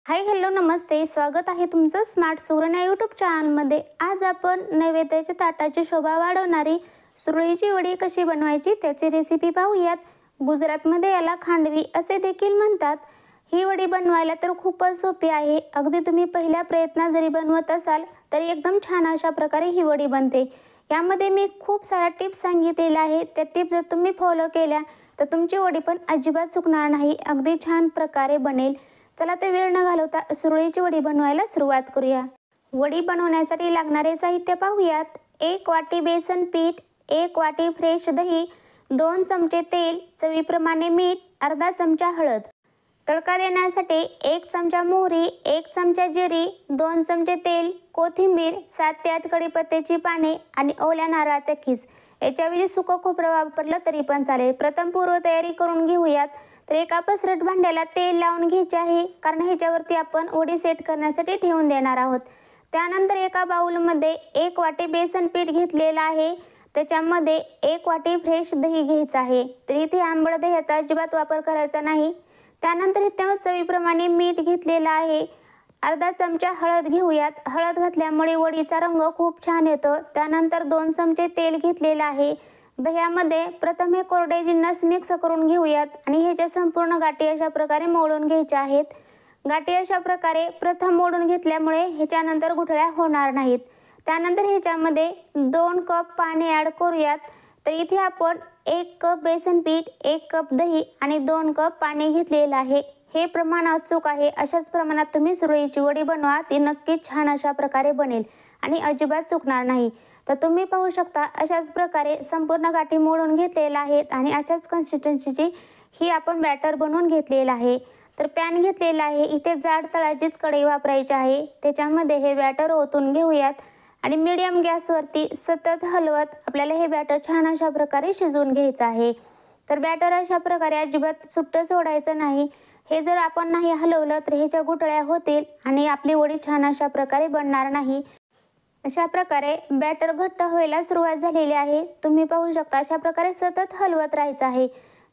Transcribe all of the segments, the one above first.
Hi hello नमस्ते, स्वागत आहे तुमचं स्मार्ट सुगरण या यूट्यूब चॅनलमध्ये। आज आपण नैवेद्याच्या ताटाची शोभा वाढवणारी सुरळीची वडी कशी बनवायची त्याची रेसिपी पाहूयात। गुजरातमध्ये याला खांडवी असे देखील म्हणतात। ही वडी बनवायला तर खूपच सोपी आहे। अगदी तुम्ही पहिल्या प्रयत्नात जरी बनवत असाल तरी एकदम छान अशा प्रकारे ही वडी बनते। यामध्ये मी खूप साऱ्या टिप्स सांगितलेल्या आहेत। त्या टिप्स जर तुम्ही फॉलो केल्या तर तुमची वडी पण अजिबात चुकणार नाही, अगदी छान प्रकारे बनेल। चला तर वेळ न घालवता सुरळीची वडी बनवायला सुरुवात करूया। वडी बनवण्यासाठी लागणारे साहित्य पाहूयात। 1 वाटी बेसन पीठ, 1 वाटी फ्रेश दही, 2 चमचे तेल, चवीप्रमाणे मीठ, अर्धा चमचा हळद। तडका देण्यासाठी 1 चमचा मोहरी, 1 चमचा जिरी, 2 चमचे तेल, कोथिंबीर, 7 ते 8 कढीपत्त्याची पाने आणि ओल्या नारळाचा खीस। याच्याऐवजी सुकं खोबरं वापरलं तरी पण चालेल। प्रथम पूर्वतयारी करून घेऊयात। तर एका पसरट भांड्याला तेल लावून घ्यायचे आहे, कारण ह्याच्यावरती आपण वडी सेट करण्यासाठी ठेवून देणार आहोत। त्यानंतर एका बाउलमध्ये 1 वाटी बेसन पीठ घेतलेलं आहे, त्याच्यामध्ये 1 वाटी फ्रेश दही घ्यायचं आहे। तर इथे आंबट दह्याचा अजिबात वापर करायचा नाही। त्यानंतर इथे चवीप्रमाणे मीठ घेतलेलं आहे, अर्धा चमचा हळद घेऊयात। हळद घातल्यामुळे वडीचा रंग खूप छान येतो। त्यानंतर 2 चमचे तेल घेतलेलं आहे। दह्यामध्ये प्रथम हे कोरडे जिन्नस मिक्स करून घेऊयात आणि ह्याच्या संपूर्ण गाठी अशा प्रकारे मोडून घ्यायच्या आहेत। गाठी अशा प्रकारे प्रथम मोडून घेतल्यामुळे ह्याच्यानंतर गुठळ्या होणार नाहीत। त्यानंतर ह्याच्यामध्ये 2 कप पाणी ॲड करूयात। तर इथे आपण 1 कप बेसन पीठ, 1 कप दही आणि 2 कप पाणी घेतलेलं आहे। हे प्रमाण अचूक आहे। अशाच प्रमाणात तुम्ही सुरळीची वडी बनवा, ती नक्कीच छान अशा प्रकारे बनेल आणि अजिबात चुकणार नाही। तर तुम्ही पाहू शकता अशाच प्रकारे संपूर्ण गाठी मोडून घेतलेल्या आहेत आणि अशाच कन्सिस्टन्सीची ही आपण बॅटर बनवून घेतलेलं आहे। तर पॅन घेतलेला आहे, इथे जाड तळाचीच कढई वापरायची आहे। त्याच्यामध्ये हे बॅटर ओतून घेऊयात आणि मीडियम गॅसवरती सतत हलवत आपल्याला हे बॅटर छान अशा प्रकारे शिजवून घ्यायचं आहे। तर बॅटर अशा प्रकारे अजिबात सुट्टं सोडायचं नाही। हे जर आपण नाही हलवलं तर ह्याच्या गुठळ्या होतील आणि आपली वडी छान अशा प्रकारे बनणार नाही। अशा प्रकारे बॅटर घट्ट व्हायला सुरुवात झालेली आहे। तुम्ही पाहू शकता अशा प्रकारे सतत हलवत राहायचं आहे।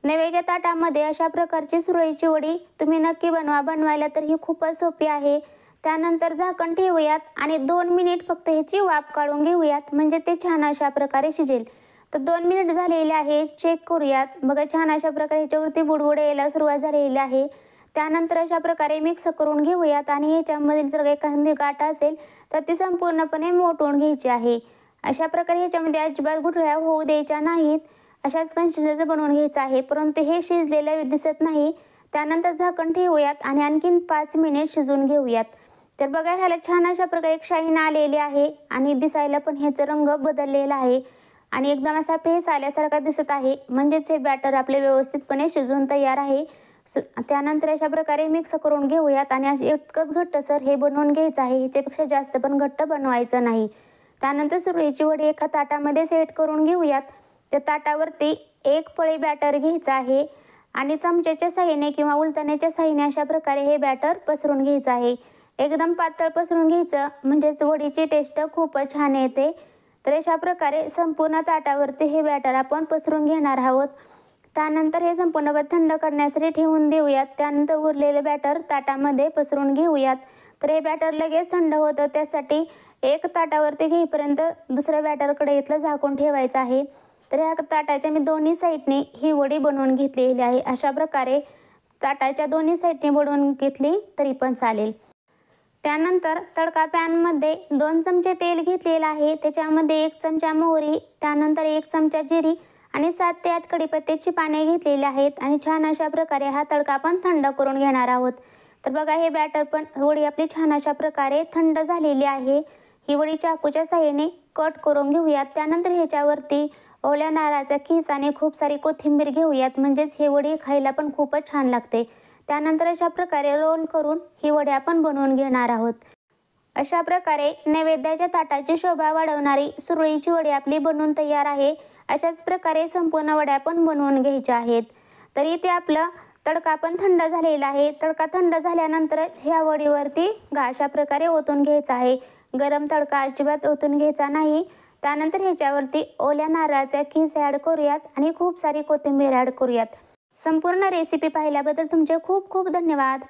नैवेद्य ताटामध्ये अशा प्रकारची सुरळीची वडी तुम्ही नक्की बनवा। बनवायला तर ही खूपच सोपी आहे। त्यानंतर झाकण ठेवूयात आणि 2 मिनिट फक्त ह्याची वाफ काढून घेऊयात, म्हणजे ते छान अशा प्रकारे शिजेल। तर 2 मिनिट झालेले आहे, चेक करूयात। बघा छान अशा प्रकारे ह्याच्यावरती बुडबुडे यायला सुरुवात झालेली आहे। त्यानंतर अशा प्रकारे मिक्स करून घेऊयात आणि ह्याच्यामधील जर एखादी गाठ असेल तर ती संपूर्णपणे मोठवून घ्यायची आहे। अशा प्रकारे ह्याच्यामध्ये अजिबात गुठळ्या होऊ द्यायच्या नाहीत। अशाच कन्सिस्टन्सीचं बनवून घ्यायचं आहे, परंतु हे शिजलेलं दिसत नाही। त्यानंतर झाकण ठेवूयात आणि आणखीन 5 मिनिट शिजवून घेऊयात। तर बघा ह्याला छान अशा प्रकारे एक शाईन आलेली आहे आणि दिसायला पण ह्याचा रंग बदललेला आहे आणि एकदम असा फेस आल्यासारखा दिसत आहे, म्हणजेच हे बॅटर आपले व्यवस्थितपणे शिजवून तयार आहे। त्यानंतर अशा प्रकारे मिक्स करून घेऊयात आणि इतकंच घट्टसर हे बनवून घ्यायचं आहे, ह्याच्यापेक्षा जास्त पण घट्ट बनवायचं नाही। त्यानंतर सुरळीची वडी एका ताटामध्ये सेट करून घेऊयात। त्या ताटावरती 1 पळी बॅटर घ्यायचं आहे आणि चमच्याच्या साहाय्याने किंवा उलटण्याच्या साहाय्याने अशा प्रकारे हे बॅटर पसरून घ्यायचं आहे। एकदम पातळ पसरून घ्यायचं, म्हणजेच वडीची टेस्ट खूपच छान येते। तर अशा प्रकारे संपूर्ण ताटावरती हे बॅटर आपण पसरून घेणार आहोत। त्यानंतर हे संपूर्ण थंड करण्यासाठी ठेवून देऊयात। त्यानंतर उरलेले बॅटर ताटामध्ये पसरून घेऊयात। तर हे बॅटर लगेच थंड होतं, त्यासाठी एक ताटावरती घेईपर्यंत दुसऱ्या बॅटर कढईतलं झाकून ठेवायचं आहे। तर ह्या ताटाच्या मी दोन्ही साईडने ही वडी बनवून घेतलेली आहे। अशा प्रकारे ताटाच्या दोन्ही साईडने बनवून घेतली तरी पण चालेल। त्यानंतर तडका पॅनमध्ये 2 चमचे तेल घेतलेलं आहे, त्याच्यामध्ये 1 चमचा मोहरी, त्यानंतर 1 चमचा जिरी आणि 7 ते 8 कढीपत्त्याची पाने घेतलेली आहेत आणि छान अशा प्रकारे हा तडका आपण थंड करून घेणार आहोत। तर बघा हे बॅटर पण वडी आपली छान अशा प्रकारे थंड झालेली आहे। ही वडी चाकूच्या साहाय्याने कट करून घेऊयात। त्यानंतर ह्याच्यावरती ओल्या नारळाचा खीस आणि खूप सारी कोथिंबीर घेऊयात, म्हणजेच ही वडी खायला पण खूपच छान लागते। त्यानंतर अशा प्रकारे रोल करून ही वडी आपण बनवून घेणार आहोत। अशा प्रकारे नैवेद्याच्या ताटाची शोभा वाढवणारी सुरळीची वडी आपली बनवून तयार आहे। अशाच प्रकारे संपूर्ण वड्या पण बनवून घ्यायच्या आहेत। तर इथे आपलं तडका पण थंड झालेला आहे। तडका थंड झाल्यानंतरच ह्या वडीवरती अशा प्रकारे ओतून घ्यायचा आहे। गरम तडका अजिबात ओतून घ्यायचा नाही। त्यानंतर ह्याच्यावरती ओल्या नारळाचा खीस ॲड करूयात आणि खूप सारी कोथिंबीर ॲड करूयात। संपूर्ण रेसिपी पाहिल्याबद्दल तुमचे खूप खूप धन्यवाद।